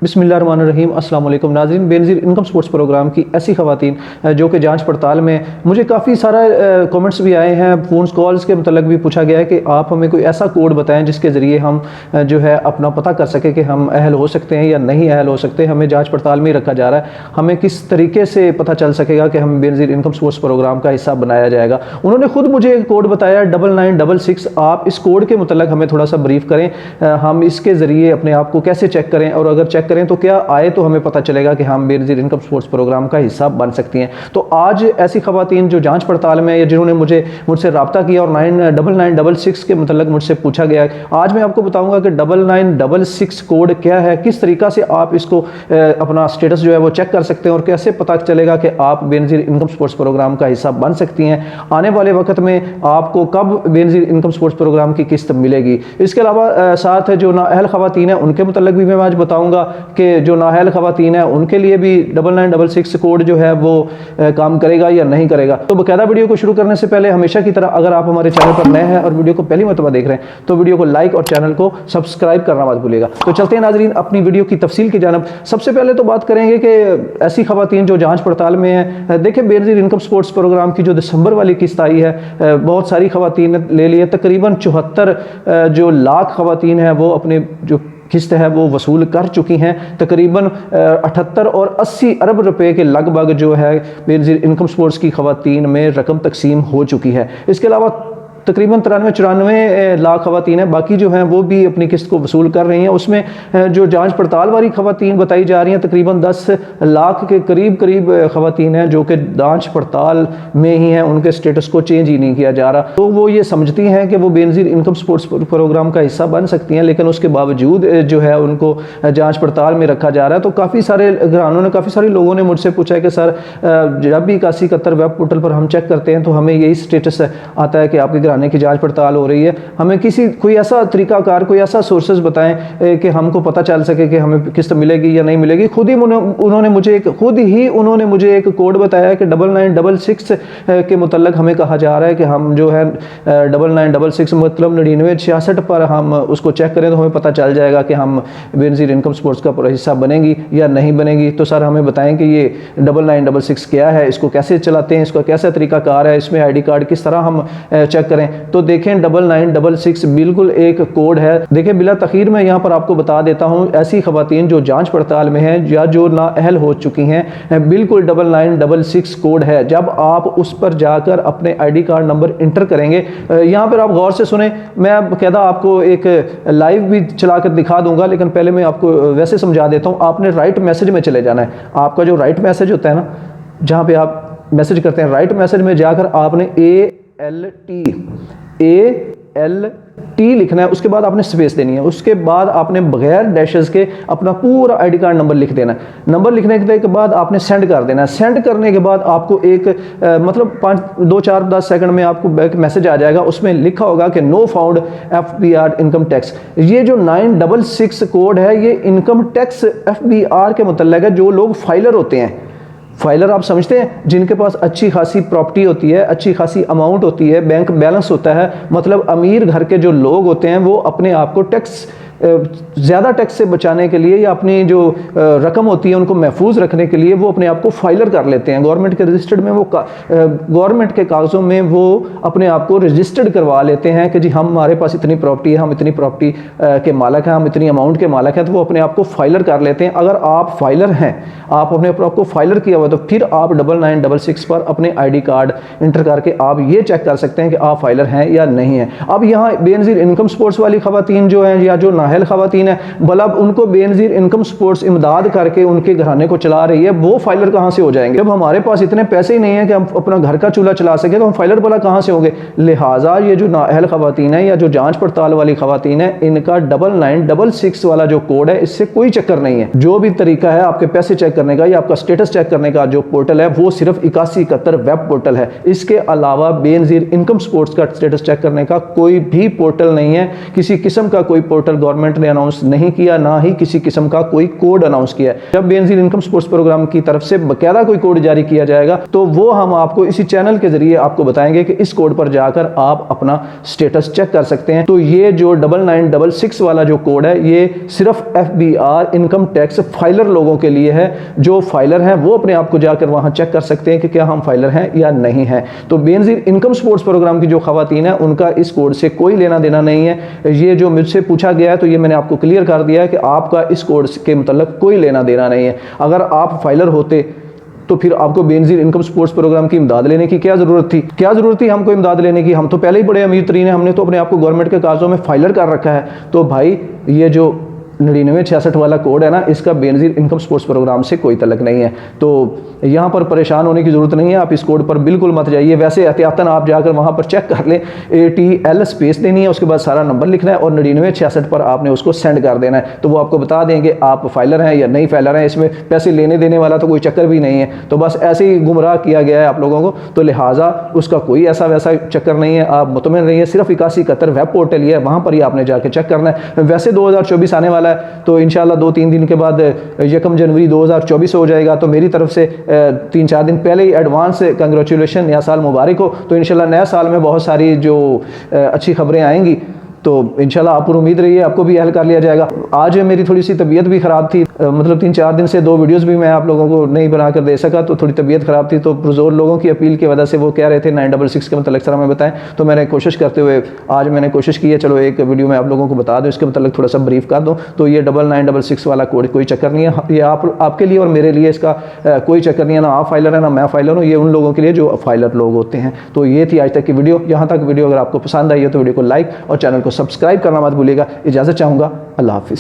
बिस्मिल्लाहिर्रहमानिर्रहीम। अस्सलाम वालेकुम नाज़रीन, बेनज़ीर इनकम सपोर्ट्स प्रोग्राम की ऐसी ख़वातीन जो कि जांच पड़ताल में, मुझे काफ़ी सारा कमेंट्स भी आए हैं, फ़ोन कॉल्स के मतलब भी पूछा गया है कि आप हमें कोई ऐसा कोड बताएं जिसके ज़रिए हम जो है अपना पता कर सकें कि हम अहल हो सकते हैं या नहीं अहल हो सकते। हमें जाँच पड़ताल में ही रखा जा रहा है, हमें किस तरीके से पता चल सकेगा कि हम बेनज़ीर इनकम सपोर्ट्स प्रोग्राम का हिस्सा बनाया जाएगा। उन्होंने खुद मुझे एक कोड बताया 9966। आप इस कोड के मतलब हमें थोड़ा सा ब्रीफ करें, हम इसके ज़रिए अपने आप को कैसे चेक करें, और अगर चेक करें तो क्या आए तो हमें पता चलेगा कि हम बेनज़ीर इनकम सपोर्ट्स प्रोग्राम का हिस्सा बन सकती हैं। तो आज ऐसी ख़वातीन जो जांच पड़ताल में या जिन्होंने मुझसे रब्ता किया और 9966 के मतलब मुझसे पूछा गया है, आज मैं आपको बताऊंगा कि 9966 कोड क्या है, किस तरीका से आप इसको अपना स्टेटस जो है वो चेक कर सकते हैं, और कैसे पता चलेगा कि आप बेनज़ीर इनकम सपोर्ट्स प्रोग्राम का हिस्सा बन सकती हैं। आने वाले वक्त में आपको कब बेनज़ीर इनकम सपोर्ट्स प्रोग्राम की किस्त मिलेगी। इसके अलावा साथ जो नाअहल ख़वातीन है उनके मतलब भी मैं आज बताऊंगा कि जो नाअहल ख़वातीन है उनके लिए भी 9966 कोड जो है वो काम करेगा या नहीं करेगा। तो बाकायदा वीडियो को शुरू करने से पहले हमेशा की तरह अगर आप हमारे चैनल पर नए हैं और वीडियो को पहली मरतबा देख रहे हैं तो वीडियो को लाइक और चैनल को सब्सक्राइब करना मत भूलिएगा। तो चलते हैं नाज़रीन अपनी वीडियो की तफसील की जानब। सबसे पहले तो बात करेंगे कि ऐसी ख़वातीन जो जाँच पड़ताल में है, देखें बेनज़ीर इनकम सपोर्ट्स प्रोग्राम की जो दिसंबर वाली किस्त आई है, बहुत सारी ख़वातीन ने ले ली है। तकरीबन 74 जो लाख ख़वातीन है वो अपने जो किस्त है वो वसूल कर चुकी हैं। तकरीबन 78 और 80 अरब रुपए के लगभग जो है बेनज़ीर इनकम सपोर्ट्स की ख़वातीन में रकम तकसीम हो चुकी है। इसके अलावा तकरीबन 93-94 लाख ख़वातीन हैं, बाकी जो हैं वो भी अपनी किस्त को वसूल कर रही हैं। उसमें जो जांच पड़ताल वाली ख़वातीन बताई जा रही हैं तकरीबन 10 लाख के करीब ख़वातीन हैं जो कि जांच पड़ताल में ही हैं, उनके स्टेटस को चेंज ही नहीं किया जा रहा। तो वो ये समझती हैं कि वो बेनज़ीर इनकम सपोर्ट्स प्रोग्राम का हिस्सा बन सकती हैं, लेकिन उसके बावजूद जो है उनको जाँच पड़ताल में रखा जा रहा है। तो काफ़ी सारे घरानों ने, काफ़ी सारे लोगों ने मुझसे पूछा है कि सर जब भी 8171 वेब पोर्टल पर हम चेक करते हैं तो हमें यही स्टेटस आता है कि आपके की जांच पड़ताल हो रही है, हमें कोई ऐसा तरीकाकार, कोई ऐसा सोर्सेज बताएं कि हमको पता चल सके कि हमें किस्त मिलेगी या नहीं मिलेगी। उन्होंने मुझे एक कोड बताया कि 9966 के मुतल्लक हमें कहा जा रहा है कि हम जो है 9966 मतलब 9966 पर हम उसको चेक करें तो हमें पता चल जाएगा कि हम बेनज़ीर इनकम सपोर्ट्स का पूरा हिस्सा बनेंगी या नहीं बनेगी। तो सर हमें बताएं कि ये 9966 क्या है, इसको कैसे चलाते हैं, इसका कैसा तरीकाकार है, इसमें ID कार्ड किस तरह हम चेक करें। तो देखें 9966 बिल्कुल एक कोड है। देखें बिला तखीर मैं यहाँ पर आपको बता देता हूँ, ऐसी ख़वातीन जो जांच पड़ताल में हैं या जो नाअहल हो चुकी हैं, बिल्कुल 9966 कोड है। जब आप उस पर जाकर अपने ID कार्ड नंबर इंटर करेंगे, यहाँ पर आप गौर से सुने, मैं बाकायदा आपको एक लाइव भी चला कर दिखा दूंगा, लेकिन पहले मैं आपको वैसे समझा देता हूँ। आपने राइट मैसेज में चले जाना है। आपका जो राइट मैसेज होता है ना, जहाँ पे आप मैसेज करते हैं, राइट मैसेज में जाकर आपने ALT लिखना है, उसके बाद आपने स्पेस देनी है, उसके बाद आपने बगैर डैशेस के अपना पूरा ID कार्ड नंबर लिख देना है। नंबर लिखने के बाद आपने सेंड कर देना है। सेंड करने के बाद आपको एक मतलब 2-4-10 सेकंड में आपको बैक मैसेज आ जाएगा, उसमें लिखा होगा कि no found FBR income tax. ये जो 966 कोड है ये इनकम टैक्स FBR के मुतल्लिक़ है। जो लोग फाइलर होते हैं, फाइलर आप समझते हैं, जिनके पास अच्छी खासी प्रॉपर्टी होती है, अच्छी खासी अमाउंट होती है, बैंक बैलेंस होता है, मतलब अमीर घर के जो लोग होते हैं वो अपने आप को ज़्यादा टैक्स से बचाने के लिए या अपनी जो रकम होती है उनको महफूज रखने के लिए वो अपने आप को फाइलर कर लेते हैं। गवर्नमेंट के रजिस्टर्ड में वो गवर्नमेंट के कागज़ों में वो अपने आप को रजिस्टर्ड करवा लेते हैं कि जी हमारे पास इतनी प्रॉपर्टी है, हम इतनी प्रॉपर्टी के मालिक हैं, हम इतनी अमाउंट के मालिक हैं, तो वो अपने आप को फाइलर कर लेते हैं। अगर आप फाइलर हैं, आप अपने आप को फाइलर किया हुआ, तो फिर आप 9966 पर अपने ID कार्ड इंटर करके आप ये चेक कर सकते हैं कि आप फाइलर हैं या नहीं है। अब यहाँ बेनज़ीर इनकम सपोर्ट्स वाली ख़वातीन जो हैं या जो नाअहल ख़वातीन है, भला उनको बेनज़ीर इनकम सपोर्ट्स इमदाद करके उनके घराने को चला रही है, वो फाइलर कहाँ से हो जाएंगे? जब हमारे पास इतने पैसे ही नहीं है कि हम अपना घर का चूल्हा चला सके तो हम फाइलर भला कहाँ से होंगे? लिहाजा ये जो नाअहल ख़वातीन है या जो जांच पड़ताल वाली ख़वातीन है, इनका 9966 वाला जो कोड है इससे कोई चक्कर नहीं है। जो भी तरीका है आपके पैसे चेक करने का या आपका स्टेटस चेक करने का जो पोर्टल है वो सिर्फ 8171 वेब पोर्टल है। इसके अलावा बेनज़ीर इनकम सपोर्ट्स का स्टेटस चेक करने का कोई भी पोर्टल नहीं है। किसी किस्म का कोई पोर्टल गवर्नमेंट गवर्नमेंट ने अनाउंस नहीं किया, ना ही किसी किस्म का कोई कोड अनाउंस किया है। जब बेनजीर इनकम सपोर्ट्स प्रोग्राम की तरफ से बकायदा कोई कोड जारी किया जाएगा तो वो हम आपको इसी चैनल के जरिए आपको बताएंगे कि इस कोड पर जाकर आप अपना स्टेटस चेक कर सकते हैं। तो ये जो 9966 वाला जो कोड है ये सिर्फ FBR इनकम टैक्स फाइलर लोगों के लिए है। जो फाइलर हैं वो अपने आप को जाकर वहां चेक कर सकते हैं कि क्या हम फाइलर हैं या नहीं है। तो बेनजीर इनकम सपोर्ट्स प्रोग्राम की जो खवातीन है उनका इस कोड से कोई लेना देना नहीं है। ये जो मुझसे पूछा गया है तो ये मैंने आपको क्लियर कर दिया है कि आपका इस कोड के मतलब कोई लेना देना नहीं है। अगर आप फाइलर होते तो फिर आपको बेनजीर इनकम सपोर्ट्स प्रोग्राम की इमदाद लेने की क्या जरूरत थी? क्या जरूरत थी हमको इमदाद लेने की? हम तो पहले ही बड़े अमीर तरीन हैं, हमने तो अपने आप को गवर्नमेंट के कागजों में फाइलर कर रखा है। तो भाई ये जो 9966 वाला कोड है ना, इसका बेनजीर इनकम सपोर्ट्स प्रोग्राम से कोई तल्लुक नहीं है। तो यहाँ पर परेशान होने की ज़रूरत नहीं है, आप इस कोड पर बिल्कुल मत जाइए। वैसे एहतियातन आप जाकर वहाँ पर चेक कर लें, ATL स्पेस देनी है, उसके बाद सारा नंबर लिखना है और 9966 पर आपने उसको सेंड कर देना है। तो वो आपको बता देंगे आप फाइलर हैं या नहीं फाइलर हैं। इसमें पैसे लेने देने वाला तो कोई चक्कर भी नहीं है, तो बस ऐसे ही गुमराह किया गया है आप लोगों को। तो लिहाजा उसका कोई ऐसा वैसा चक्कर नहीं है, आप मुतमिन रहिए। सिर्फ 8171 वेब पोर्टल ही है, वहाँ पर ही आपने जाकर चेक करना है। वैसे 2024 आने वाला है तो इंशाल्लाह 2-3 दिन के बाद 1 जनवरी 2024 हो जाएगा। तो मेरी तरफ से 3-4 दिन पहले ही एडवांस कंग्रेचुलेशन, नया साल मुबारक हो। तो इंशाल्लाह नया साल में बहुत सारी जो अच्छी खबरें आएंगी तो इंशाल्लाह आप पर उम्मीद रही है आपको भी हल कर लिया जाएगा। आज मेरी थोड़ी सी तबीयत भी ख़राब थी, मतलब 3-4 दिन से 2 वीडियोस भी मैं आप लोगों को नहीं बना कर दे सका, तो थोड़ी तबीयत ख़राब थी। तो पुरजोर लोगों की अपील की वजह से वो कह रहे थे 966 के मतलब सर हमें बताएं, तो मैंने कोशिश करते हुए आज मैंने कोशिश की है चलो एक वीडियो में आप लोगों को बता दूँ, इसके मतलब थोड़ा सा ब्रीफ कर दूँ। तो ये 9966 वाला कोड कोई चक्कर नहीं है, ये आपके लिए और मेरे लिए इसका कोई चक्कर नहीं है। ना आप फाइलर है ना मैं फाइलर हूँ, ये उन लोगों के लिए जो फाइलर लोग होते हैं। तो ये थी आज तक की वीडियो। यहाँ तक वीडियो अगर आपको पसंद आई है तो वीडियो को लाइक और चैनल को सब्सक्राइब करना मत भूलिएगा। इजाज़त चाहूँगा, अल्लाह हाफिज़।